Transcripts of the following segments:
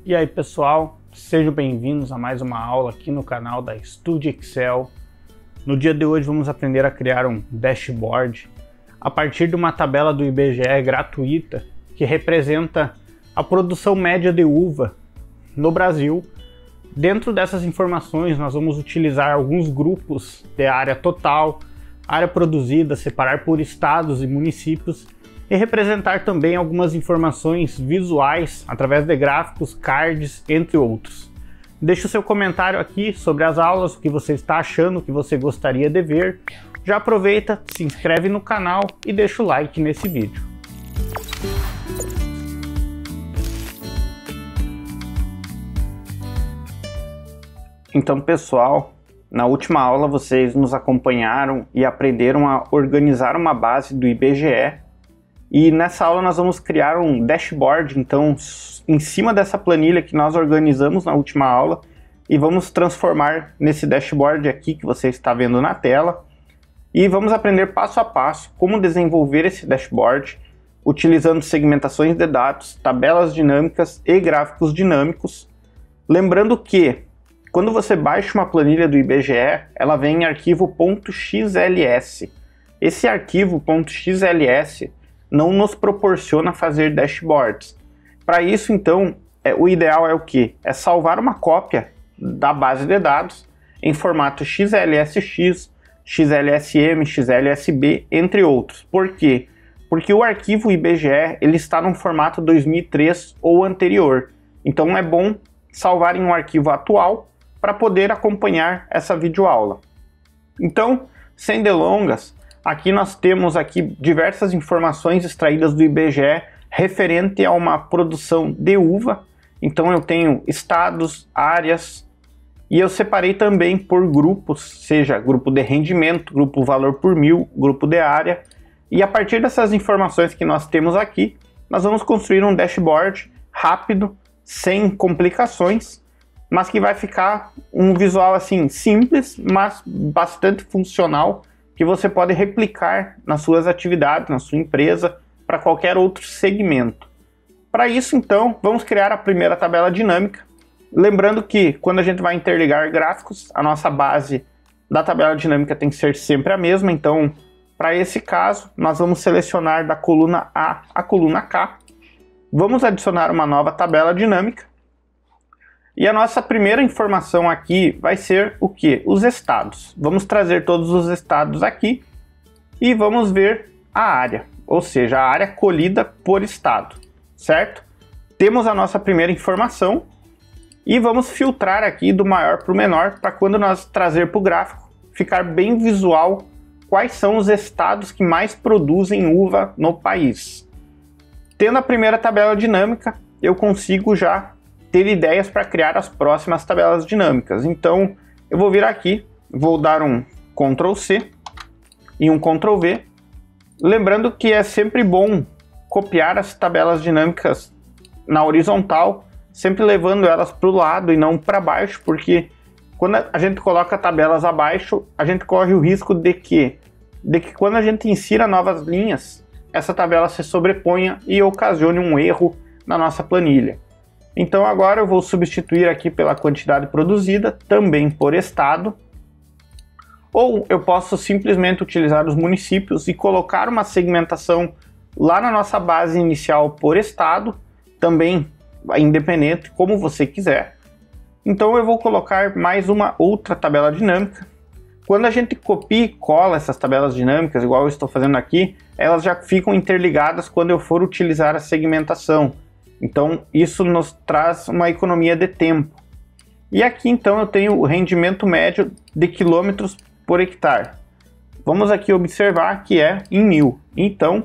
E aí pessoal, sejam bem-vindos a mais uma aula aqui no canal da Estude Excel. No dia de hoje vamos aprender a criar um dashboard a partir de uma tabela do IBGE gratuita que representa a produção média de uva no Brasil. Dentro dessas informações nós vamos utilizar alguns grupos de área total, área produzida, separar por estados e municípios e representar também algumas informações visuais através de gráficos, cards, entre outros. Deixe o seu comentário aqui sobre as aulas, o que você está achando, o que você gostaria de ver. Já aproveita, se inscreve no canal e deixa o like nesse vídeo. Então pessoal, na última aula vocês nos acompanharam e aprenderam a organizar uma base do IBGE. E nessa aula nós vamos criar um dashboard, então, em cima dessa planilha que nós organizamos na última aula, e vamos transformar nesse dashboard aqui que você está vendo na tela. E vamos aprender passo a passo como desenvolver esse dashboard, utilizando segmentações de dados, tabelas dinâmicas e gráficos dinâmicos. Lembrando que, quando você baixa uma planilha do IBGE, ela vem em arquivo .xls. Esse arquivo .xls não nos proporciona fazer dashboards. Para isso, então, o ideal é o quê? É salvar uma cópia da base de dados em formato XLSX, XLSM, XLSB, entre outros. Por quê? Porque o arquivo IBGE ele está num formato 2003 ou anterior. Então é bom salvar em um arquivo atual para poder acompanhar essa videoaula. Então, sem delongas, aqui nós temos diversas informações extraídas do IBGE referente a uma produção de uva. Então eu tenho estados, áreas, e eu separei também por grupos, seja grupo de rendimento, grupo valor por mil, grupo de área. E a partir dessas informações que nós temos aqui, nós vamos construir um dashboard rápido, sem complicações, mas que vai ficar um visual assim simples, mas bastante funcional, que você pode replicar nas suas atividades, na sua empresa, para qualquer outro segmento. Para isso, então, vamos criar a primeira tabela dinâmica. Lembrando que, quando a gente vai interligar gráficos, a nossa base da tabela dinâmica tem que ser sempre a mesma. Então, para esse caso, nós vamos selecionar da coluna A a coluna K. Vamos adicionar uma nova tabela dinâmica. E a nossa primeira informação aqui vai ser o que? Os estados. Vamos trazer todos os estados aqui e vamos ver a área, ou seja, a área colhida por estado, certo? Temos a nossa primeira informação e vamos filtrar aqui do maior para o menor para quando nós trazer para o gráfico ficar bem visual quais são os estados que mais produzem uva no país. Tendo a primeira tabela dinâmica, eu consigo já ter ideias para criar as próximas tabelas dinâmicas. Então eu vou vir aqui, vou dar um Ctrl C e um Ctrl V, lembrando que é sempre bom copiar as tabelas dinâmicas na horizontal, sempre levando elas para o lado e não para baixo, porque quando a gente coloca tabelas abaixo, a gente corre o risco de que quando a gente insira novas linhas, essa tabela se sobreponha e ocasione um erro na nossa planilha. Então agora eu vou substituir aqui pela quantidade produzida, também por estado. Ou eu posso simplesmente utilizar os municípios e colocar uma segmentação lá na nossa base inicial por estado, também independente, como você quiser. Então eu vou colocar mais uma outra tabela dinâmica. Quando a gente copia e cola essas tabelas dinâmicas, igual eu estou fazendo aqui, elas já ficam interligadas quando eu for utilizar a segmentação. Então isso nos traz uma economia de tempo. E aqui então eu tenho o rendimento médio de quilômetros por hectare. Vamos aqui observar que é em 1000. Então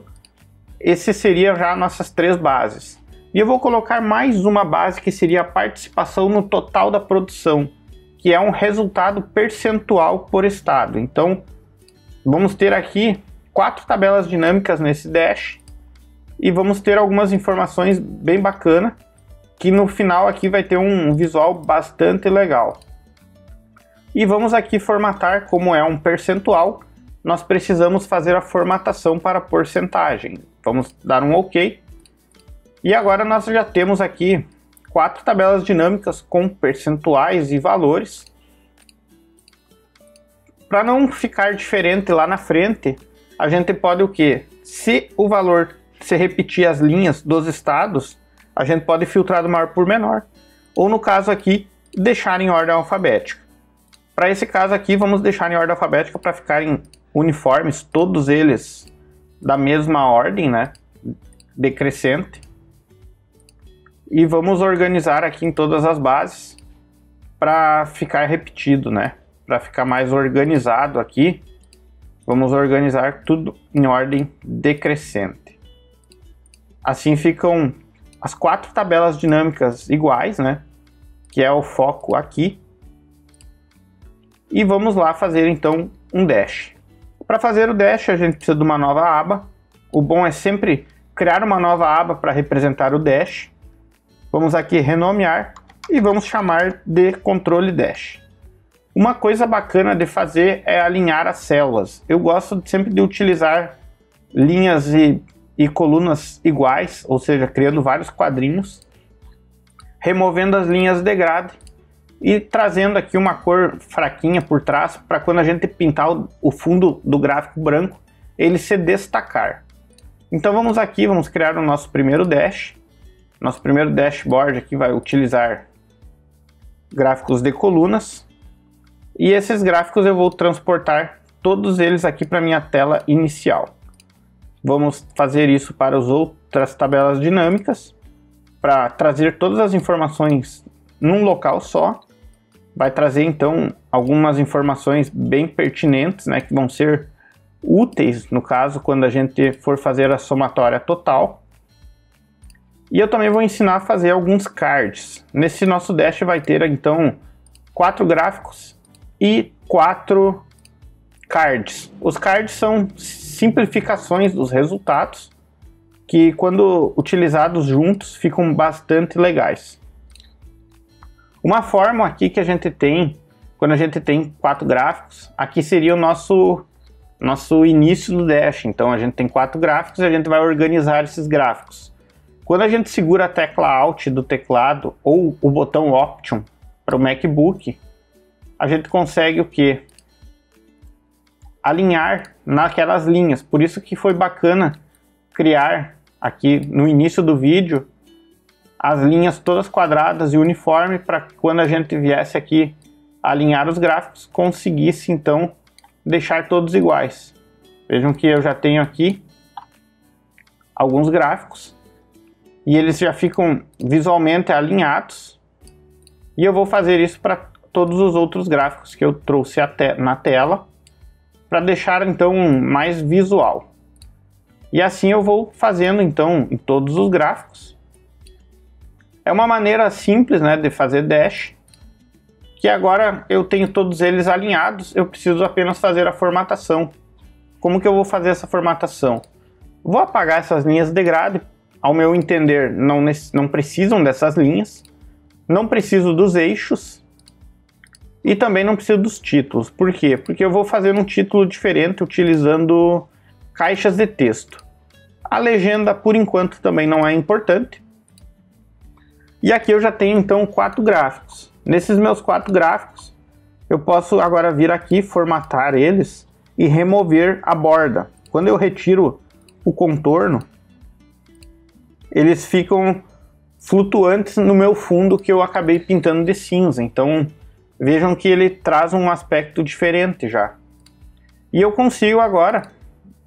esse seria já nossas três bases. E eu vou colocar mais uma base que seria a participação no total da produção, que é um resultado percentual por estado. Então vamos ter aqui 4 tabelas dinâmicas nesse dash. E vamos ter algumas informações bem bacanas, que no final aqui vai ter um visual bastante legal. E vamos aqui formatar, como é um percentual, nós precisamos fazer a formatação para porcentagem. Vamos dar um OK. E agora nós já temos aqui 4 tabelas dinâmicas com percentuais e valores. Para não ficar diferente lá na frente, a gente pode o quê? Se o valor se repetir as linhas dos estados, a gente pode filtrar do maior por menor. Ou no caso aqui, deixar em ordem alfabética. Para esse caso aqui, vamos deixar em ordem alfabética para ficarem uniformes, todos eles da mesma ordem, né? Decrescente. E vamos organizar aqui em todas as bases para ficar repetido, né? Para ficar mais organizado aqui, vamos organizar tudo em ordem decrescente. Assim ficam as 4 tabelas dinâmicas iguais, né? Que é o foco aqui. E vamos lá fazer então um dash. Para fazer o dash a gente precisa de uma nova aba. O bom é sempre criar uma nova aba para representar o dash. Vamos aqui renomear e vamos chamar de controle dash. Uma coisa bacana de fazer é alinhar as células. Eu gosto sempre de utilizar linhas e colunas iguais, ou seja, criando vários quadrinhos, removendo as linhas de grade e trazendo aqui uma cor fraquinha por trás para quando a gente pintar o fundo do gráfico branco, ele se destacar. Então vamos aqui, vamos criar o nosso primeiro dash. Nosso primeiro dashboard aqui vai utilizar gráficos de colunas. E esses gráficos eu vou transportar todos eles aqui para minha tela inicial. Vamos fazer isso para as outras tabelas dinâmicas, para trazer todas as informações num local só. Vai trazer então algumas informações bem pertinentes, né, que vão ser úteis no caso quando a gente for fazer a somatória total. E eu também vou ensinar a fazer alguns cards. Nesse nosso dash vai ter então 4 gráficos e 4 cards. Os cards são simplificações dos resultados que, quando utilizados juntos, ficam bastante legais. Uma forma aqui que a gente tem, quando a gente tem 4 gráficos, aqui seria o nosso início do dash. Então a gente tem 4 gráficos e a gente vai organizar esses gráficos. Quando a gente segura a tecla Alt do teclado ou o botão Option para o MacBook, a gente consegue o quê? Alinhar naquelas linhas. Por isso que foi bacana criar aqui no início do vídeo as linhas todas quadradas e uniforme, para que quando a gente viesse aqui alinhar os gráficos, conseguisse então deixar todos iguais. Vejam que eu já tenho aqui alguns gráficos e eles já ficam visualmente alinhados, e eu vou fazer isso para todos os outros gráficos que eu trouxe na tela, para deixar então mais visual. E assim eu vou fazendo então em todos os gráficos. É uma maneira simples, né, de fazer dash, que agora eu tenho todos eles alinhados, eu preciso apenas fazer a formatação. Como que eu vou fazer essa formatação? Vou apagar essas linhas de grade, ao meu entender não precisam dessas linhas, não preciso dos eixos e também não preciso dos títulos. Por quê? Porque eu vou fazer um título diferente utilizando caixas de texto. A legenda por enquanto também não é importante. E aqui eu já tenho então 4 gráficos. Nesses meus 4 gráficos, eu posso agora vir aqui, formatar eles e remover a borda. Quando eu retiro o contorno, eles ficam flutuantes no meu fundo que eu acabei pintando de cinza. Então vejam que ele traz um aspecto diferente já. E eu consigo agora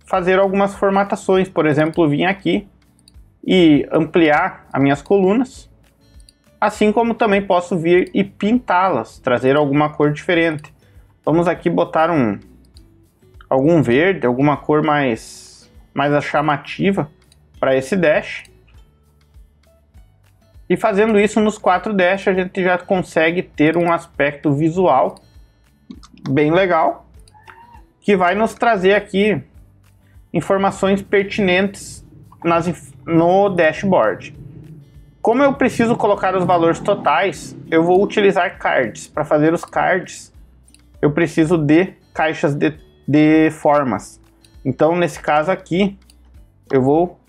fazer algumas formatações. Por exemplo, vir aqui e ampliar as minhas colunas. Assim como também posso vir e pintá-las, trazer alguma cor diferente. Vamos aqui botar algum verde, alguma cor mais chamativa para esse dash. E fazendo isso nos 4 dash, a gente já consegue ter um aspecto visual bem legal, que vai nos trazer aqui informações pertinentes no dashboard. Como eu preciso colocar os valores totais, eu vou utilizar cards. Para fazer os cards, eu preciso de caixas de formas. Então, nesse caso aqui, eu vou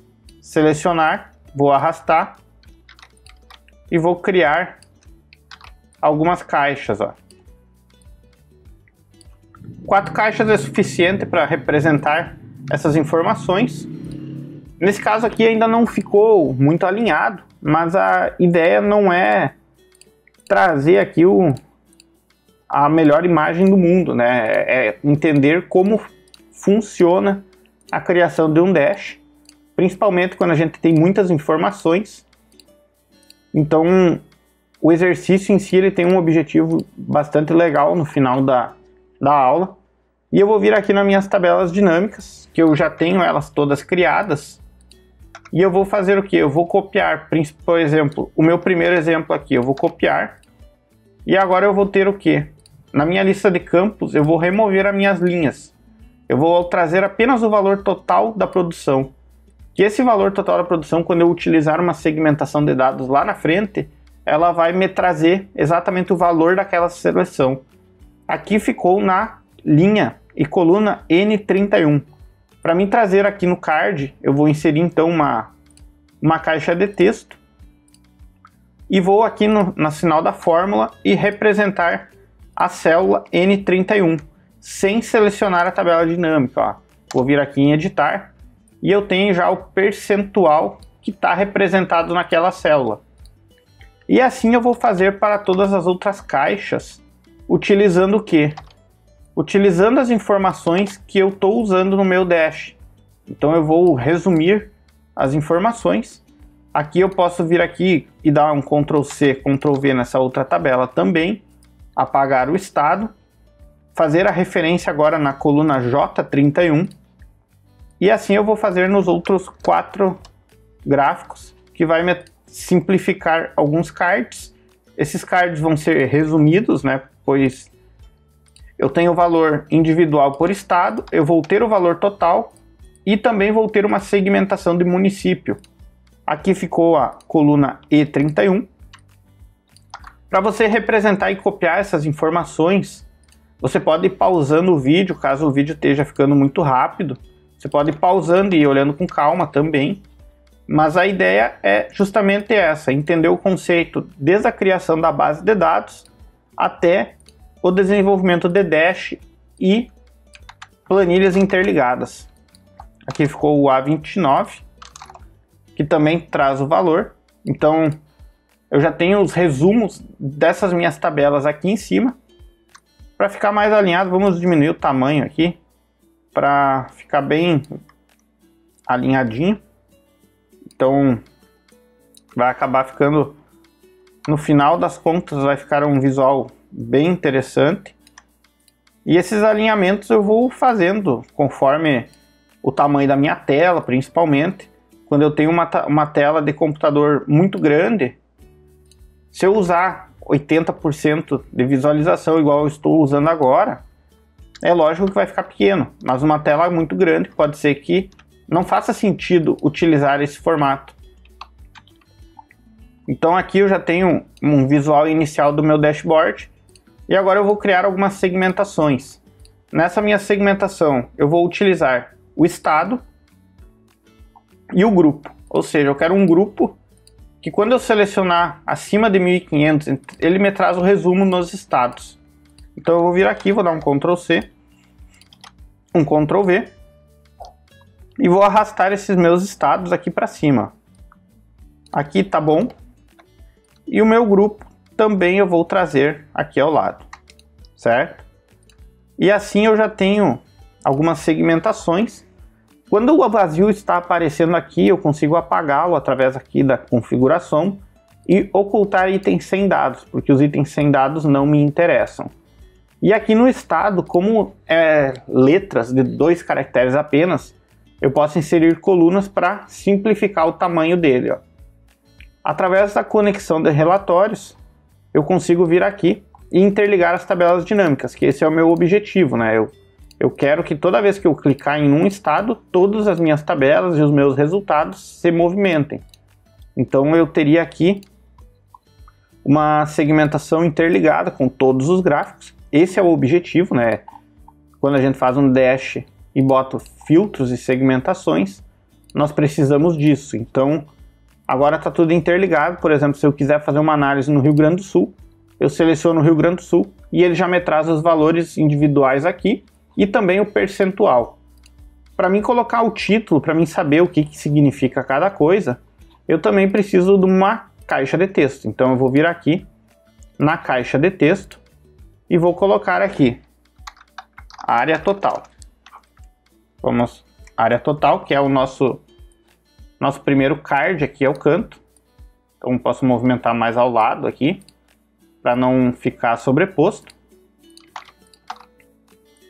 selecionar, vou arrastar e vou criar algumas caixas, ó. 4 caixas é suficiente para representar essas informações. Nesse caso aqui ainda não ficou muito alinhado, mas a ideia não é trazer aqui a melhor imagem do mundo, né? É entender como funciona a criação de um dash, principalmente quando a gente tem muitas informações. Então, o exercício em si ele tem um objetivo bastante legal no final da aula. E eu vou vir aqui nas minhas tabelas dinâmicas, que eu já tenho elas todas criadas. E eu vou fazer o que? Eu vou copiar, por exemplo, o meu primeiro exemplo aqui, eu vou copiar. E agora eu vou ter o que? Na minha lista de campos, eu vou remover as minhas linhas. Eu vou trazer apenas o valor total da produção. Que esse valor total da produção, quando eu utilizar uma segmentação de dados lá na frente, ela vai me trazer exatamente o valor daquela seleção. Aqui ficou na linha e coluna N31. Para mim trazer aqui no card, eu vou inserir então uma caixa de texto e vou aqui no sinal da fórmula e representar a célula N31, sem selecionar a tabela dinâmica. Ó. Vou vir aqui em editar e eu tenho já o percentual que está representado naquela célula. E assim eu vou fazer para todas as outras caixas, utilizando o quê? Utilizando as informações que eu estou usando no meu dash. Então eu vou resumir as informações. Aqui eu posso vir aqui e dar um Ctrl+C, Ctrl+V nessa outra tabela também, apagar o estado, fazer a referência agora na coluna J31, e assim eu vou fazer nos outros 4 gráficos, que vai me simplificar alguns cards. Esses cards vão ser resumidos, né, pois eu tenho o valor individual por estado, eu vou ter o valor total e também vou ter uma segmentação de município. Aqui ficou a coluna E31. Para você representar e copiar essas informações, você pode ir pausando o vídeo, caso o vídeo esteja ficando muito rápido. Você pode ir pausando e ir olhando com calma também. Mas a ideia é justamente essa, entender o conceito desde a criação da base de dados até o desenvolvimento de dash e planilhas interligadas. Aqui ficou o A29, que também traz o valor. Então, eu já tenho os resumos dessas minhas tabelas aqui em cima. Para ficar mais alinhado, vamos diminuir o tamanho aqui, para ficar bem alinhadinho. Então, vai acabar ficando, no final das contas, vai ficar um visual bem interessante. E esses alinhamentos eu vou fazendo conforme o tamanho da minha tela, principalmente. Quando eu tenho uma tela de computador muito grande, se eu usar 80% de visualização igual eu estou usando agora, é lógico que vai ficar pequeno. Mas uma tela muito grande pode ser que não faça sentido utilizar esse formato. Então aqui eu já tenho um visual inicial do meu dashboard. E agora eu vou criar algumas segmentações. Nessa minha segmentação eu vou utilizar o estado e o grupo. Ou seja, eu quero um grupo que quando eu selecionar acima de 1500, ele me traz o resumo nos estados. Então eu vou vir aqui, vou dar um Ctrl+C, um Ctrl+V e vou arrastar esses meus estados aqui para cima. Aqui tá bom. E o meu grupo também eu vou trazer aqui ao lado, certo? E assim eu já tenho algumas segmentações. Quando o vazio está aparecendo aqui, eu consigo apagá-lo através aqui da configuração e ocultar itens sem dados, porque os itens sem dados não me interessam. E aqui no estado, como letras de 2 caracteres apenas, eu posso inserir colunas para simplificar o tamanho dele. Ó. Através da conexão de relatórios, eu consigo vir aqui e interligar as tabelas dinâmicas, que esse é o meu objetivo, né? Eu quero que toda vez que eu clicar em um estado, todas as minhas tabelas e os meus resultados se movimentem. Então eu teria aqui uma segmentação interligada com todos os gráficos. Esse é o objetivo, né? Quando a gente faz um dash e bota filtros e segmentações, nós precisamos disso. Então Agora está tudo interligado. Por exemplo, se eu quiser fazer uma análise no Rio Grande do Sul, eu seleciono o Rio Grande do Sul e ele já me traz os valores individuais aqui e também o percentual. Para mim colocar o título, para mim saber o que significa cada coisa, eu também preciso de uma caixa de texto. Então eu vou vir aqui na caixa de texto e vou colocar aqui área total. Vamos, área total, que é o nosso primeiro card aqui é o canto. Então posso movimentar mais ao lado aqui para não ficar sobreposto.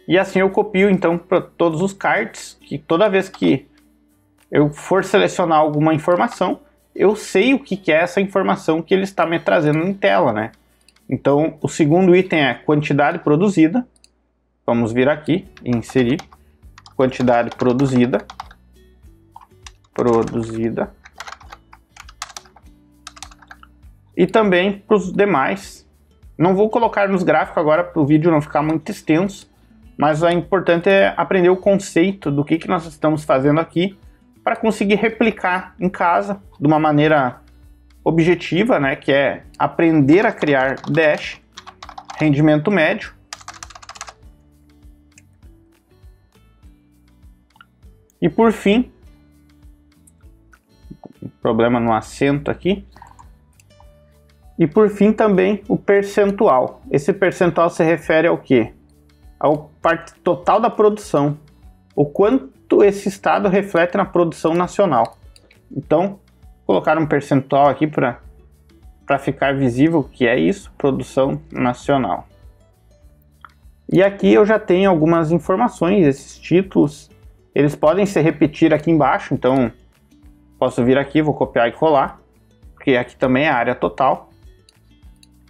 E assim eu copio então para todos os cards, que toda vez que eu for selecionar alguma informação, eu sei o que é essa informação que ele está me trazendo em tela, né? Então o segundo item é quantidade produzida. Vamos vir aqui e inserir quantidade produzida. E também para os demais. Não vou colocar nos gráficos agora para o vídeo não ficar muito extenso, mas o importante é aprender o conceito do que nós estamos fazendo aqui para conseguir replicar em casa de uma maneira objetiva, né, que é aprender a criar dash, rendimento médio. E por fim, problema no acento aqui. E por fim também o percentual. Esse percentual se refere ao quê? Ao parte total da produção. O quanto esse estado reflete na produção nacional. Então, vou colocar um percentual aqui para ficar visível o que é isso, produção nacional. E aqui eu já tenho algumas informações, esses títulos, eles podem se repetir aqui embaixo, então posso vir aqui, vou copiar e colar, porque aqui também é a área total.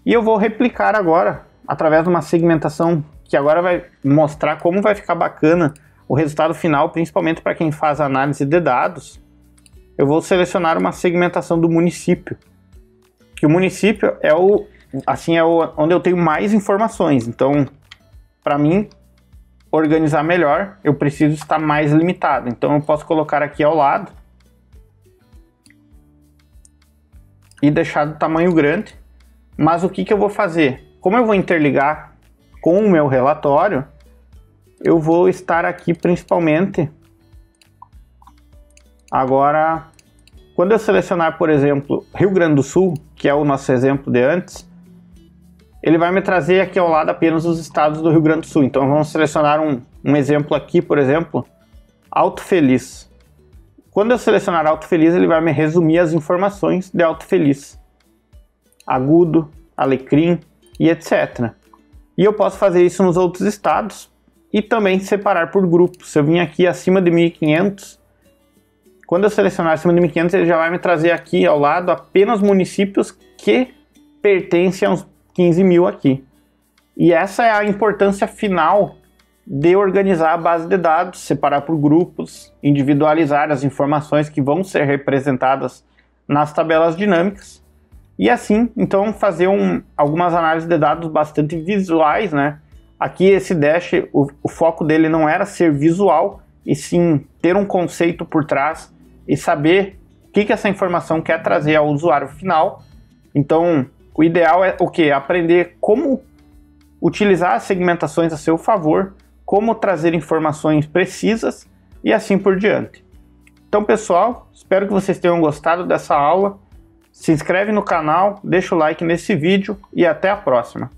E eu vou replicar agora, através de uma segmentação que agora vai mostrar como vai ficar bacana o resultado final, principalmente para quem faz análise de dados. Eu vou selecionar uma segmentação do município, que o município é onde eu tenho mais informações. Então, para mim organizar melhor, eu preciso estar mais limitado. Então eu posso colocar aqui ao lado e deixar do tamanho grande. Mas o que eu vou fazer? Como eu vou interligar com o meu relatório, eu vou estar aqui principalmente agora, quando eu selecionar, por exemplo, Rio Grande do Sul, que é o nosso exemplo de antes, ele vai me trazer aqui ao lado apenas os estados do Rio Grande do Sul. Então vamos selecionar um exemplo aqui, por exemplo, Alto Feliz. Quando eu selecionar Alto Feliz, ele vai me resumir as informações de Alto Feliz. Agudo, Alecrim e etc. E eu posso fazer isso nos outros estados e também separar por grupos. Se eu vim aqui acima de 1.500, quando eu selecionar acima de 1.500, ele já vai me trazer aqui ao lado apenas municípios que pertencem aos 15.000 aqui. E essa é a importância final de organizar a base de dados, separar por grupos, individualizar as informações que vão ser representadas nas tabelas dinâmicas. E assim, então, fazer algumas análises de dados bastante visuais, né? Aqui esse dash, o foco dele não era ser visual, e sim ter um conceito por trás e saber o que essa informação quer trazer ao usuário final. Então, o ideal é o quê? Aprender como utilizar as segmentações a seu favor, como trazer informações precisas e assim por diante. Então, pessoal, espero que vocês tenham gostado dessa aula. Se inscreve no canal, deixa o like nesse vídeo e até a próxima.